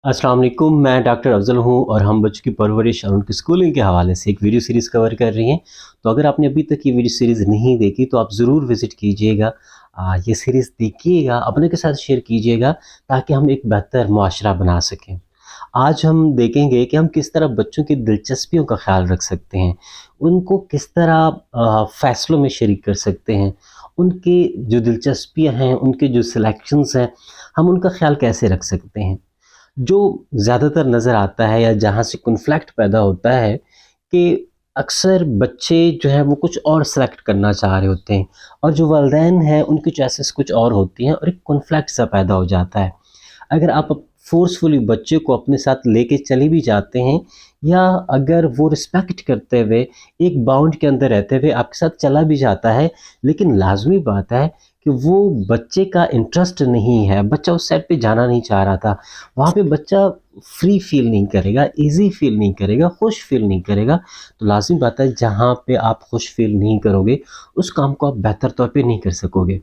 अस्सलाम वालेकुम, मैं डॉक्टर अफ़ज़ल हूँ और हम बच्चों की परवरिश और उनकी स्कूलिंग के हवाले से एक वीडियो सीरीज़ कवर कर रही हैं। तो अगर आपने अभी तक ये वीडियो सीरीज़ नहीं देखी तो आप ज़रूर विज़िट कीजिएगा। ये सीरीज़ देखिएगा, अपने के साथ शेयर कीजिएगा ताकि हम एक बेहतर मुआशरा बना सकें। आज हम देखेंगे कि हम किस तरह बच्चों की दिलचस्पियों का ख़्याल रख सकते हैं, उनको किस तरह फ़ैसलों में शरीक कर सकते हैं, उनकी जो दिलचस्पियाँ हैं, उनके जो सिलेक्शंस हैं, हम उनका ख़्याल कैसे रख सकते हैं। जो ज़्यादातर नज़र आता है या जहाँ से कॉन्फ्लिक्ट पैदा होता है कि अक्सर बच्चे जो हैं वो कुछ और सेलेक्ट करना चाह रहे होते हैं और जो वालिदैन हैं उनकी चॉइसेस कुछ और होती हैं और एक कॉन्फ्लिक्ट सा पैदा हो जाता है। अगर आप फ़ोर्सफुली बच्चे को अपने साथ लेके चले भी जाते हैं या अगर वो रिस्पेक्ट करते हुए एक बाउंड के अंदर रहते हुए आपके साथ चला भी जाता है, लेकिन लाज़मी बात है कि वो बच्चे का इंटरेस्ट नहीं है, बच्चा उस साइड पे जाना नहीं चाह रहा था। वहाँ पे बच्चा फ्री फ़ील नहीं करेगा, ईज़ी फ़ील नहीं करेगा, खुश फ़ील नहीं करेगा। तो लाज़मी बात है जहाँ पे आप खुश फ़ील नहीं करोगे, उस काम को आप बेहतर तौर पे नहीं कर सकोगे।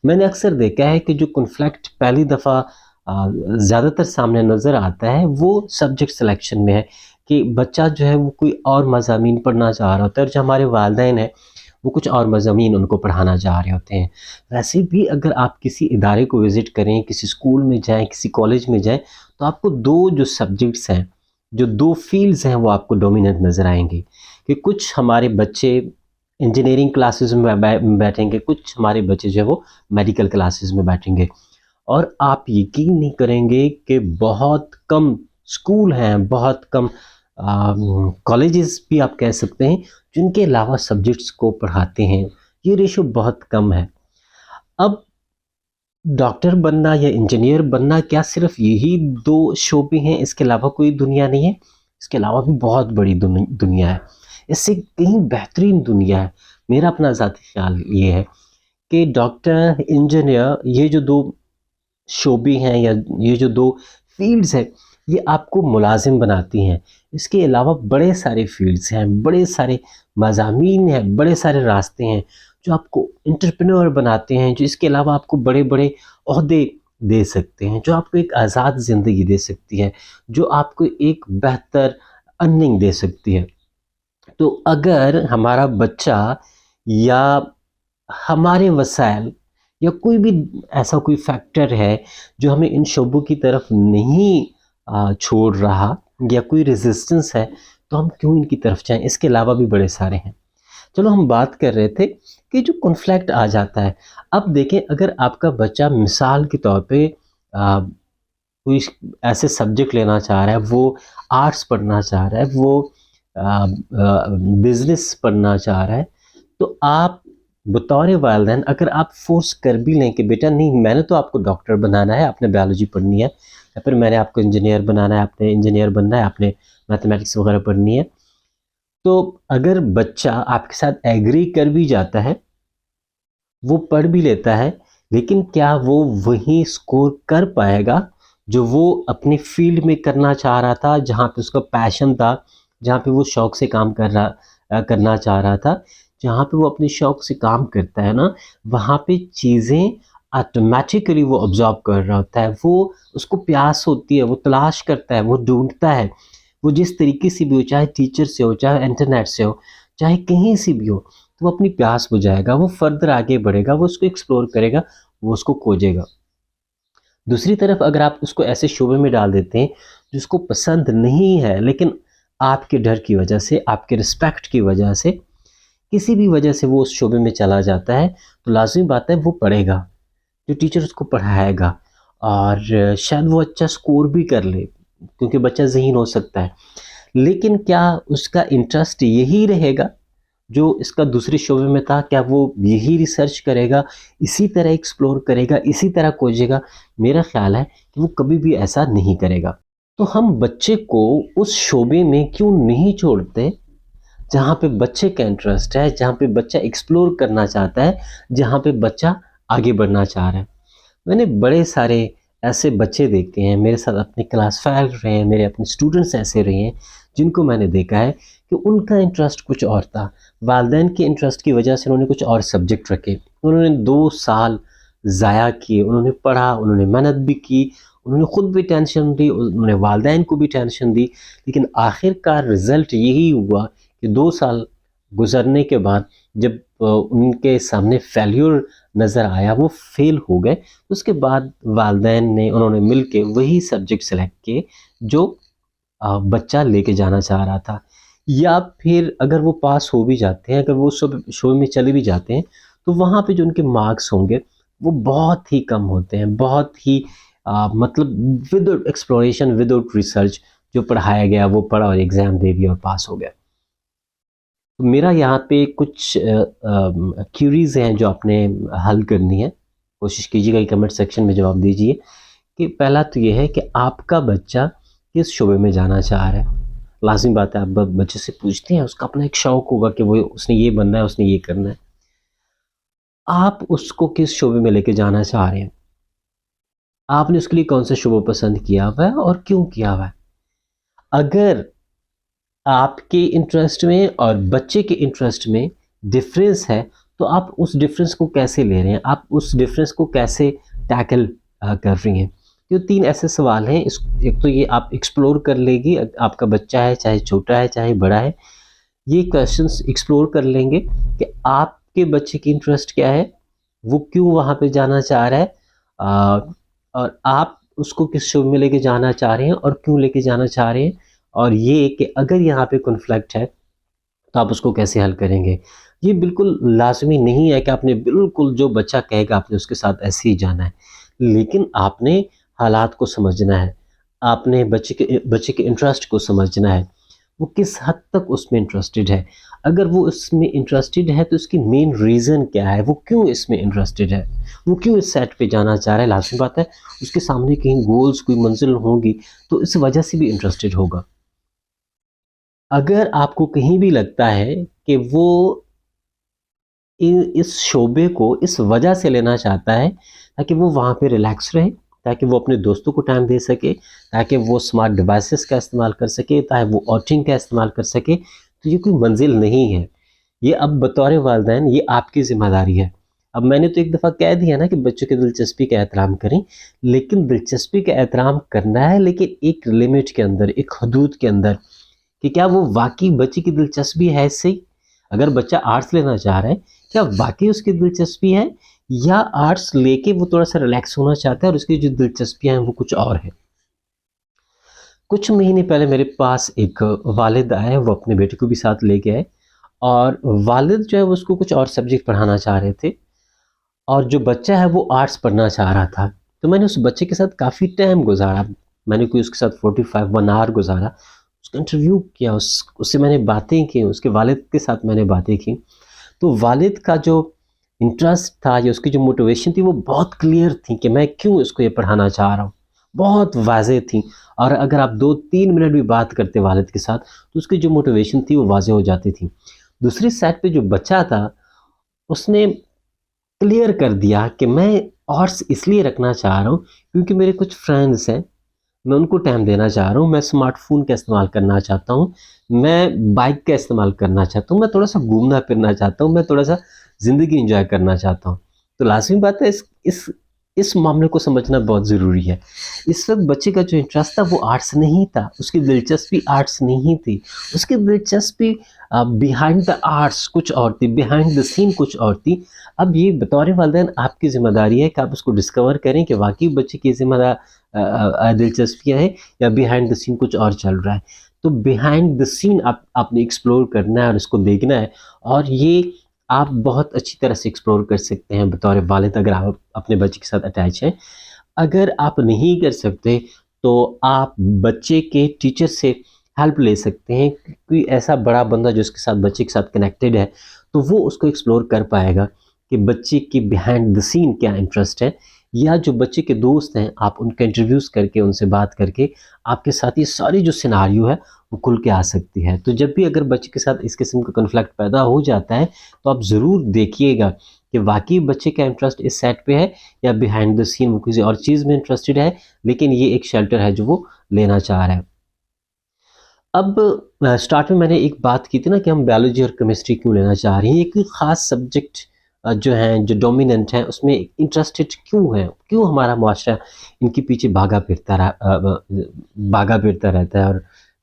मैंने अक्सर देखा है कि जो कॉन्फ्लिक्ट पहली दफ़ा ज़्यादातर सामने नज़र आता है वो सब्जेक्ट सिलेक्शन में है कि बच्चा जो है वो कोई और मज़ामीन पढ़ना चाह रहा होता है और जो हमारे वालिदैन हैं वो कुछ और मज़ामीन उनको पढ़ाना चाह रहे होते हैं। वैसे भी अगर आप किसी इदारे को विज़िट करें, किसी स्कूल में जाएँ, किसी कॉलेज में जाएँ, तो आपको 2 जो सब्जेक्ट्स हैं, जो 2 फ़ील्ड्स हैं वो आपको डोमिनेंट नज़र आएँगे कि कुछ हमारे बच्चे इंजीनियरिंग क्लासेस में बैठेंगे, कुछ हमारे बच्चे जो है वो मेडिकल क्लासेस में बैठेंगे। और आप यकीन नहीं करेंगे कि बहुत कम स्कूल हैं, बहुत कम कॉलेजेस भी आप कह सकते हैं, जिनके अलावा सब्जेक्ट्स को पढ़ाते हैं। ये रेशो बहुत कम है। अब डॉक्टर बनना या इंजीनियर बनना क्या सिर्फ़ यही 2 शोबे हैं, इसके अलावा कोई दुनिया नहीं है? इसके अलावा भी बहुत बड़ी दुनिया है। इससे कहीं बेहतरीन दुनिया है। मेरा अपना ज़ाती ख़्याल ये है कि डॉक्टर, इंजीनियर ये जो 2 शोबे हैं या ये जो 2 फ़ील्ड्स हैं, ये आपको मुलाज़िम बनाती हैं। इसके अलावा बड़े सारे फ़ील्ड्स हैं, बड़े सारे मज़ामीन हैं, बड़े सारे रास्ते हैं, जो आपको एंटरप्रेन्योर बनाते हैं, जो इसके अलावा आपको बड़े-बड़े ओहदे दे सकते हैं, जो आपको एक आज़ाद ज़िंदगी दे सकती है, जो आपको एक बेहतर अर्निंग दे सकती है। तो अगर हमारा बच्चा या हमारे वसाइल या कोई भी ऐसा कोई फैक्टर है जो हमें इन शोबों की तरफ नहीं छोड़ रहा या कोई रेजिस्टेंस है, तो हम क्यों इनकी तरफ जाएं? इसके अलावा भी बड़े सारे हैं। चलो हम बात कर रहे थे कि जो कॉन्फ्लिक्ट आ जाता है। अब देखें अगर आपका बच्चा मिसाल के तौर पे कोई ऐसे सब्जेक्ट लेना चाह रहा है, वो आर्ट्स पढ़ना चाह रहा है, वो बिज़नेस पढ़ना चाह रहा है, तो आप बतौर वालिदैन अगर आप फ़ोर्स कर भी लें कि बेटा नहीं मैंने तो आपको डॉक्टर बनाना है, आपने बायोलॉजी पढ़नी है या फिर मैंने आपको इंजीनियर बनाना है, आपने इंजीनियर बनना है, आपने मैथमेटिक्स वगैरह पढ़नी है। तो अगर बच्चा आपके साथ एग्री कर भी जाता है, वो पढ़ भी लेता है, लेकिन क्या वो वही स्कोर कर पाएगा जो वो अपनी फ़ील्ड में करना चाह रहा था, जहाँ पे उसका पैशन था, जहाँ पे वो शौक से काम करना चाह रहा था। जहाँ पे वो अपने शौक से काम करता है ना, वहाँ पे चीज़ें ऑटोमैटिकली वो ऑब्ज़र्व कर रहा होता है। वो उसको प्यास होती है, वो तलाश करता है, वो ढूँढता है। वो जिस तरीके से भी हो, चाहे टीचर से हो, चाहे इंटरनेट से हो, चाहे कहीं से भी हो, तो वो अपनी प्यास बुझाएगा, वो फर्दर आगे बढ़ेगा, वो उसको एक्सप्लोर करेगा, वो उसको खोजेगा। दूसरी तरफ अगर आप उसको ऐसे शोबे में डाल देते हैं जो उसको पसंद नहीं है, लेकिन आपके डर की वजह से, आपके रिस्पेक्ट की वजह से, किसी भी वजह से वो उस शोबे में चला जाता है, तो लाज़मी बात है वो पढ़ेगा, जो टीचर उसको पढ़ाएगा और शायद वो अच्छा स्कोर भी कर ले, क्योंकि बच्चा ज़हीन हो सकता है। लेकिन क्या उसका इंटरेस्ट यही रहेगा जो इसका दूसरे शोबे में था? क्या वो यही रिसर्च करेगा, इसी तरह एक्सप्लोर करेगा, इसी तरह खोजेगा? मेरा ख़्याल है कि वो कभी भी ऐसा नहीं करेगा। तो हम बच्चे को उस शोबे में क्यों नहीं छोड़ते जहाँ पे बच्चे का इंटरेस्ट है, जहाँ पे बच्चा एक्सप्लोर करना चाहता है, जहाँ पे बच्चा आगे बढ़ना चाह रहा है। मैंने बड़े सारे ऐसे बच्चे देखे हैं, मेरे साथ अपने क्लास फेल रहे हैं, मेरे अपने स्टूडेंट्स ऐसे रहे हैं, जिनको मैंने देखा है कि उनका इंटरेस्ट कुछ और था। वालिदैन के इंटरेस्ट की वजह से उन्होंने कुछ और सब्जेक्ट रखे। उन्होंने 2 साल ज़ाया किए, उन्होंने पढ़ा, उन्होंने मेहनत भी की, उन्होंने खुद भी टेंशन ली, उन्होंने वालिदैन को भी टेंशन दी, लेकिन आखिरकार रिज़ल्ट यही हुआ कि 2 साल गुजरने के बाद जब उनके सामने फेल्योर नज़र आया, वो फेल हो गए। उसके बाद वालिदैन ने उन्होंने मिल के वही सब्जेक्ट सेलेक्ट किए जो बच्चा लेके जाना चाह रहा था। या फिर अगर वो पास हो भी जाते हैं, अगर वो सब शो में चले भी जाते हैं, तो वहाँ पे जो उनके मार्क्स होंगे वो बहुत ही कम होते हैं, बहुत ही मतलब विदाउट एक्सप्लोरेशन, विदाउट रिसर्च, जो पढ़ाया गया वो पढ़ा और एग्ज़ाम दे दिया और पास हो गया। तो मेरा यहाँ पे कुछ क्यूरीज़ हैं जो आपने हल करनी है। कोशिश कीजिएगा कि कमेंट सेक्शन में जवाब दीजिए कि पहला तो ये है कि आपका बच्चा किस शोबे में जाना चाह रहा है। लाज़मी बात है, आप बच्चे से पूछते हैं, उसका अपना एक शौक़ होगा कि वो उसने ये बनना है, उसने ये करना है। आप उसको किस शोबे में लेके जाना चाह रहे हैं? आपने उसके लिए कौन सा शोबा पसंद किया हुआ है और क्यों किया हुआ है? अगर आपके इंटरेस्ट में और बच्चे के इंटरेस्ट में डिफरेंस है, तो आप उस डिफरेंस को कैसे ले रहे हैं? आप उस डिफरेंस को कैसे टैकल कर रही हैं? तो 3 ऐसे सवाल हैं। एक तो ये आप एक्सप्लोर कर लेंगी, आपका बच्चा है, चाहे छोटा है, चाहे बड़ा है, ये क्वेश्चंस एक्सप्लोर कर लेंगे कि आपके बच्चे की इंटरेस्ट क्या है, वो क्यों वहाँ पे जाना चाह रहा है, और आप उसको किस शो में लेके जाना चाह रहे हैं और क्यों लेके जाना चाह रहे हैं, और ये कि अगर यहाँ पे कॉन्फ्लिक्ट है तो आप उसको कैसे हल करेंगे। ये बिल्कुल लाजमी नहीं है कि आपने बिल्कुल जो बच्चा कहेगा आपने उसके साथ ऐसे ही जाना है, लेकिन आपने हालात को समझना है, आपने बच्चे के इंटरेस्ट को समझना है, वो किस हद तक उसमें इंटरेस्टेड है। अगर वो इसमें इंटरेस्टेड है तो उसकी मेन रीज़न क्या है, वो क्यों इसमें इंटरेस्टेड है, वो क्यों इस सेट पे जाना चाह रहा है। लाज़मी बात है, उसके सामने कहीं गोल्स, कोई मंजिल होंगी, तो इस वजह से भी इंटरेस्टेड होगा। अगर आपको कहीं भी लगता है कि वो इस शोबे को इस वजह से लेना चाहता है ताकि वो वहाँ पे रिलैक्स रहे, ताकि वो अपने दोस्तों को टाइम दे सके, ताकि वो स्मार्ट डिवाइसेस का इस्तेमाल कर सके, ताकि वो आउटिंग का इस्तेमाल कर सके, तो ये कोई मंजिल नहीं है। ये अब बतौर वालिदैन ये आपकी ज़िम्मेदारी है। अब मैंने तो एक दफ़ा कह दिया ना कि बच्चों की दिलचस्पी का एहतराम करें, लेकिन दिलचस्पी का एहतराम करना है, लेकिन एक लिमिट के अंदर, एक हदूद के अंदर, कि क्या वो वाक़ई बच्चे की दिलचस्पी है इससे? अगर बच्चा आर्ट्स लेना चाह रहा है, क्या वाक़ई उसकी दिलचस्पी है, या आर्ट्स लेके वो थोड़ा-सा रिलैक्स होना चाहता है और उसकी जो दिलचस्पियाँ हैं वो कुछ और हैं? कुछ महीने पहले मेरे पास एक वालिद आए, वो अपने बेटे को भी साथ लेके आए, और वालिद जो है वो उसको कुछ और सब्जेक्ट पढ़ाना चाह रहे थे, और जो बच्चा है वो आर्ट्स पढ़ना चाह रहा था। तो मैंने उस बच्चे के साथ काफ़ी टाइम गुज़ारा, मैंने कोई उसके साथ 45 1 आवर गुज़ारा, उसका इंटरव्यू किया, उससे मैंने बातें की, उसके वालिद के साथ मैंने बातें की। तो वालिद का जो इंटरेस्ट था या उसकी जो मोटिवेशन थी वो बहुत क्लियर थी कि मैं क्यों इसको ये पढ़ाना चाह रहा हूँ, बहुत वाज़ेह थी। और अगर आप 2-3 मिनट भी बात करते वालिद के साथ तो उसकी जो मोटिवेशन थी वो वाज़ेह हो जाती थी। दूसरी साइड पे जो बच्चा था, उसने क्लियर कर दिया कि मैं आर्ट्स इसलिए रखना चाह रहा हूँ क्योंकि मेरे कुछ फ्रेंड्स हैं, मैं उनको टाइम देना चाह रहा हूँ, मैं स्मार्टफ़ोन का इस्तेमाल करना चाहता हूँ, मैं बाइक का इस्तेमाल करना चाहता हूँ, मैं थोड़ा-सा घूमना-फिरना चाहता हूँ, मैं थोड़ा-सा ज़िंदगी एन्जॉय करना चाहता हूँ। तो लाज़मी बात है, इस मामले को समझना बहुत ज़रूरी है। इस वक़्त बच्चे का जो इंटरेस्ट था वो आर्ट्स नहीं था, उसकी दिलचस्पी आर्ट्स नहीं थी, उसकी दिलचस्पी बिहाइंड द आर्ट्स कुछ और थी, बिहाइंड द सीन कुछ और थी। अब ये बतौर वालिदैन आपकी ज़िम्मेदारी है कि आप उसको डिस्कवर करें कि वाक़ई बच्चे की दिलचस्पियाँ हैं या बिहाइंड द सीन कुछ और चल रहा है। तो बिहाइंड द सीन आपने एक्सप्लोर करना है और उसको देखना है, और ये आप बहुत अच्छी तरह से एक्सप्लोर कर सकते हैं बतौर वालिद, अगर आप अपने बच्चे के साथ अटैच हैं। अगर आप नहीं कर सकते तो आप बच्चे के टीचर से हेल्प ले सकते हैं, कोई ऐसा बड़ा बंदा जो उसके साथ बच्चे के साथ कनेक्टेड है, तो वो उसको एक्सप्लोर कर पाएगा कि बच्चे की बिहाइंड द सीन क्या इंटरेस्ट है, या जो बच्चे के दोस्त हैं आप उनका इंटरव्यूज़ करके, उनसे बात करके आपके साथ ये सारी जो सिनेरियो है वो खुल के आ सकती है। तो जब भी अगर बच्चे के साथ इस किस्म का कॉन्फ्लिक्ट पैदा हो जाता है तो आप ज़रूर देखिएगा कि वाक़ई बच्चे का इंटरेस्ट इस सेट पे है या बिहाइंड द सीन वो किसी और चीज़ में इंटरेस्टेड है, लेकिन ये एक शेल्टर है जो वो लेना चाह रहा है। अब स्टार्ट में मैंने एक बात की थी ना कि हम बायोलॉजी और केमिस्ट्री क्यों लेना चाह रहे हैं, ये कोई ख़ास सब्जेक्ट जो हैं, जो डोमिनेंट हैं, उसमें इंटरेस्टेड क्यों हैं? क्यों हमारा मुआशरा इनके पीछे भागा फिरता रहता है, और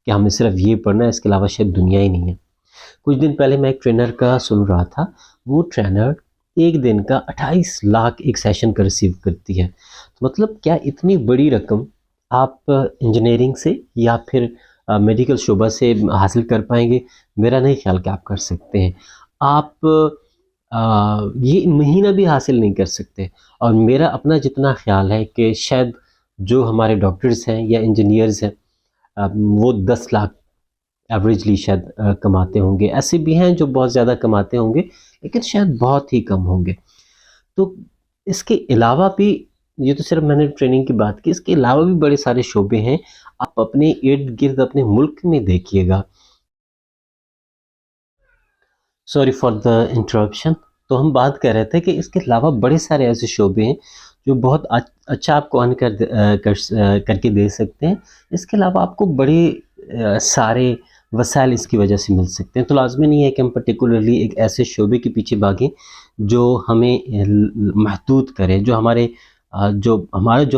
कि हमें सिर्फ ये पढ़ना है, इसके अलावा शायद दुनिया ही नहीं है। कुछ दिन पहले मैं एक ट्रेनर का सुन रहा था, वो ट्रेनर एक दिन का 28 लाख एक सेशन का रिसीव करती है। तो मतलब क्या इतनी बड़ी रकम आप इंजीनियरिंग से या फिर मेडिकल शोबा से हासिल कर पाएंगे? मेरा नहीं ख्याल कि आप कर सकते हैं। आप ये महीना भी हासिल नहीं कर सकते। और मेरा अपना जितना ख्याल है कि शायद जो हमारे डॉक्टर्स हैं या इंजीनियर्स हैं, वो 10 लाख एवरेजली शायद कमाते होंगे। ऐसे भी हैं जो बहुत ज़्यादा कमाते होंगे, लेकिन शायद बहुत ही कम होंगे। तो इसके अलावा भी, ये तो सिर्फ मैंने ट्रेनिंग की बात की, इसके अलावा भी बड़े सारे शोबे हैं। आप अपने इर्द गिर्द अपने मुल्क में देखिएगा। Sorry for the interruption. तो हम बात कर रहे थे कि इसके अलावा बड़े सारे ऐसे शोबे हैं जो बहुत अच्छा आपको अर्न करके दे सकते हैं। इसके अलावा आपको बड़े सारे वसाइल इसकी वजह से मिल सकते हैं। तो लाजमी नहीं है कि हम पर्टिकुलरली एक ऐसे शोबे के पीछे भागें जो हमें महदूद करे, जो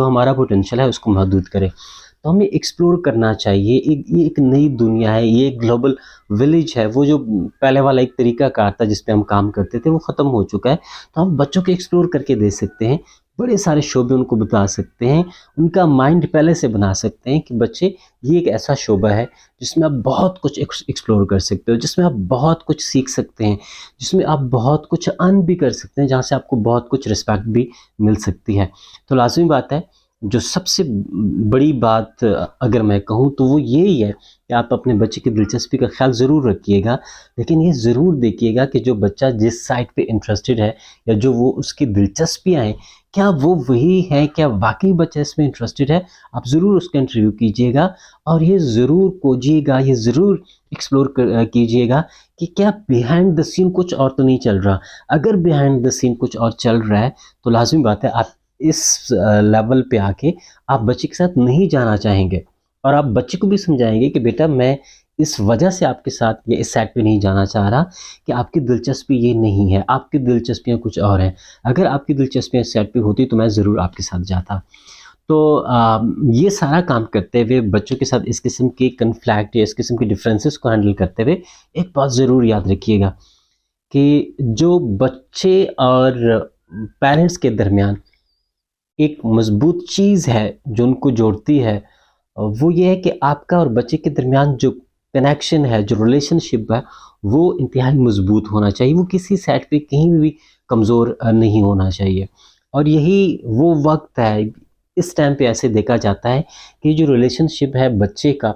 हमारा पोटेंशियल है उसको महदूद करे। तो हमें एक्सप्लोर करना चाहिए। ये एक नई दुनिया है, ये एक ग्लोबल विलेज है। वो जो पहले वाला एक तरीका कार था जिस पे हम काम करते थे, वो ख़त्म हो चुका है। तो हम बच्चों को एक्सप्लोर करके दे सकते हैं, बड़े सारे शोबे उनको बता सकते हैं, उनका माइंड पहले से बना सकते हैं कि बच्चे, ये एक ऐसा शोबा है जिसमें आप बहुत कुछ एक्सप्लोर कर सकते हो, जिसमें आप बहुत कुछ सीख सकते हैं, जिसमें आप बहुत कुछ अर्न भी कर सकते हैं, जहाँ से आपको बहुत कुछ रिस्पेक्ट भी मिल सकती है। तो लाजमी बात है, जो सबसे बड़ी बात अगर मैं कहूँ तो वो यही है कि आप अपने बच्चे की दिलचस्पी का ख्याल ज़रूर रखिएगा, लेकिन ये ज़रूर देखिएगा कि जो बच्चा जिस साइड पे इंटरेस्टेड है या जो वो उसकी दिलचस्पियाँ हैं, क्या वो वही है, क्या वाकई बच्चा इसमें इंटरेस्टेड है। आप ज़रूर उसका इंटरव्यू कीजिएगा और ये ज़रूर खोजिएगा, ये ज़रूर एक्सप्लोर कीजिएगा कि क्या बिहाइंड द सीन कुछ और तो नहीं चल रहा। अगर बिहाइंड द सीन कुछ और चल रहा है तो लाजमी बात है आप इस लेवल पे आके आप बच्चे के साथ नहीं जाना चाहेंगे, और आप बच्चे को भी समझाएंगे कि बेटा मैं इस वजह से आपके साथ या इस साइड पे नहीं जाना चाह रहा कि आपकी दिलचस्पी ये नहीं है, आपकी दिलचस्पियाँ कुछ और हैं। अगर आपकी दिलचस्पियाँ इस साइड पे होती तो मैं ज़रूर आपके साथ जाता। तो ये सारा काम करते हुए बच्चों के साथ इस किस्म के कन्फ्लिक्ट या इस किस्म के डिफरेंसेस को हैंडल करते हुए एक बात ज़रूर याद रखिएगा कि जो बच्चे और पेरेंट्स के दरमियान एक मजबूत चीज़ है जो उनको जोड़ती है, वो ये है कि आपका और बच्चे के दरमियान जो कनेक्शन है, जो रिलेशनशिप है, वो इंतहाई मजबूत होना चाहिए। वो किसी साइड पे कहीं भी कमज़ोर नहीं होना चाहिए। और यही वो वक्त है, इस टाइम पे ऐसे देखा जाता है कि जो रिलेशनशिप है बच्चे का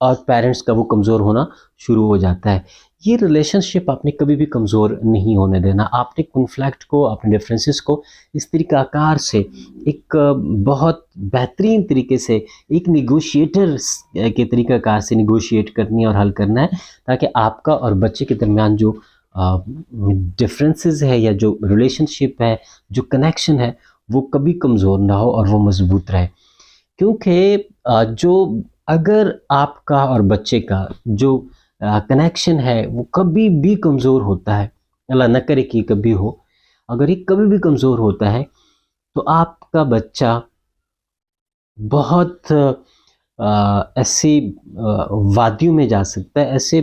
और पेरेंट्स का, वो कमज़ोर होना शुरू हो जाता है। ये रिलेशनशिप आपने कभी भी कमज़ोर नहीं होने देना। आपने कॉन्फ्लिक्ट को, अपने डिफरेंसेस को इस तरीक़ाकार से एक बहुत बेहतरीन तरीके से एक नेगोशिएटर के तरीक़ाकार से नेगोशिएट करनी है और हल करना है, ताकि आपका और बच्चे के दरमियान जो डिफरेंसेस है या जो रिलेशनशिप है, जो कनेक्शन है, वो कभी कमज़ोर ना हो और वो मज़बूत रहे। क्योंकि जो अगर आपका और बच्चे का जो कनेक्शन है वो कभी भी कमज़ोर होता है, अल्लाह न करे कि कभी हो, अगर ये कभी भी कमज़ोर होता है तो आपका बच्चा बहुत ऐसी वादियों में जा सकता है, ऐसे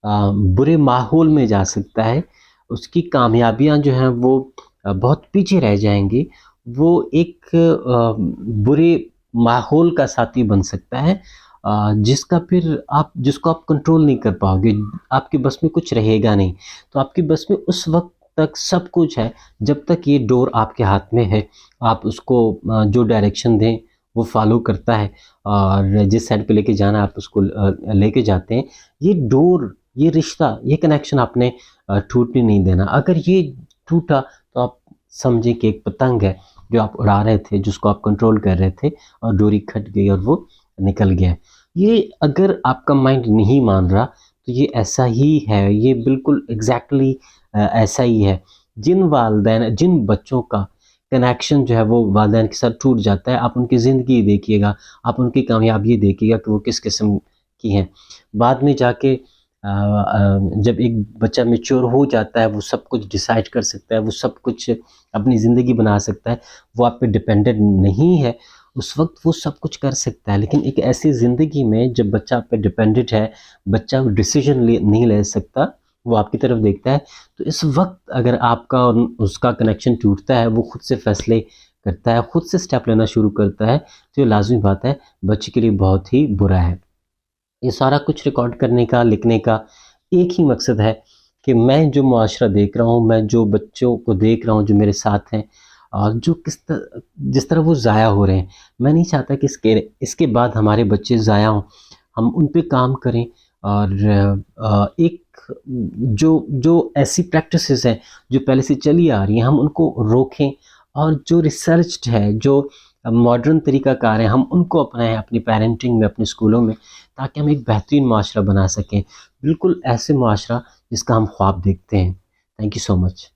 बुरे माहौल में जा सकता है, उसकी कामयाबियां जो हैं वो बहुत पीछे रह जाएंगी। वो एक बुरे माहौल का साथी बन सकता है, जिसको आप कंट्रोल नहीं कर पाओगे, आपके बस में कुछ रहेगा नहीं। तो आपके बस में उस वक्त तक सब कुछ है जब तक ये डोर आपके हाथ में है, आप उसको जो डायरेक्शन दें वो फॉलो करता है, और जिस साइड पे लेके जाना आप उसको लेके जाते हैं। ये डोर, ये रिश्ता, ये कनेक्शन आपने टूटने नहीं देना। अगर ये टूटा तो आप समझें कि एक पतंग है जो आप उड़ा रहे थे, जिसको आप कंट्रोल कर रहे थे, और डोरी कट गई और वो निकल गया। ये अगर आपका माइंड नहीं मान रहा तो ये ऐसा ही है, ये बिल्कुल एग्जैक्टली ऐसा ही है। जिन बच्चों का कनेक्शन जो है वो वालिदैन के साथ टूट जाता है, आप उनकी ज़िंदगी देखिएगा, आप उनकी कामयाबी देखिएगा कि वो किस किस्म की हैं। बाद में जाके जब एक बच्चा मैच्योर हो जाता है, वो सब कुछ डिसाइड कर सकता है, वो सब कुछ अपनी ज़िंदगी बना सकता है, वो आप पे डिपेंडेंट नहीं है, उस वक़्त वो सब कुछ कर सकता है। लेकिन एक ऐसी ज़िंदगी में जब बच्चा आप पे डिपेंडेंट है, बच्चा डिसीज़न नहीं ले सकता, वो आपकी तरफ देखता है, तो इस वक़्त अगर आपका और उसका कनेक्शन टूटता है, वो खुद से फैसले करता है, खुद से स्टेप लेना शुरू करता है, तो ये लाज़मी बात है, बच्चे के लिए बहुत ही बुरा है। ये सारा कुछ रिकॉर्ड करने का, लिखने का एक ही मकसद है कि मैं जो मुआशरा देख रहा हूँ, मैं जो बच्चों को देख रहा हूँ जो मेरे साथ हैं, और जो जिस तरह वो ज़ाया हो रहे हैं, मैं नहीं चाहता कि इसके बाद हमारे बच्चे ज़ाया हों। हम उन पे काम करें और एक जो जो ऐसी प्रैक्टिसेस हैं जो पहले से चली आ रही हैं, हम उनको रोकें, और जो रिसर्च्ड है, जो मॉडर्न तरीक़ाकार है, हम उनको अपनाएँ अपनी पेरेंटिंग में, अपने स्कूलों में, ताकि हम एक बेहतरीन माशरा बना सकें। बिल्कुल ऐसे माशरा जिसका हम ख्वाब देखते हैं। Thank you so much.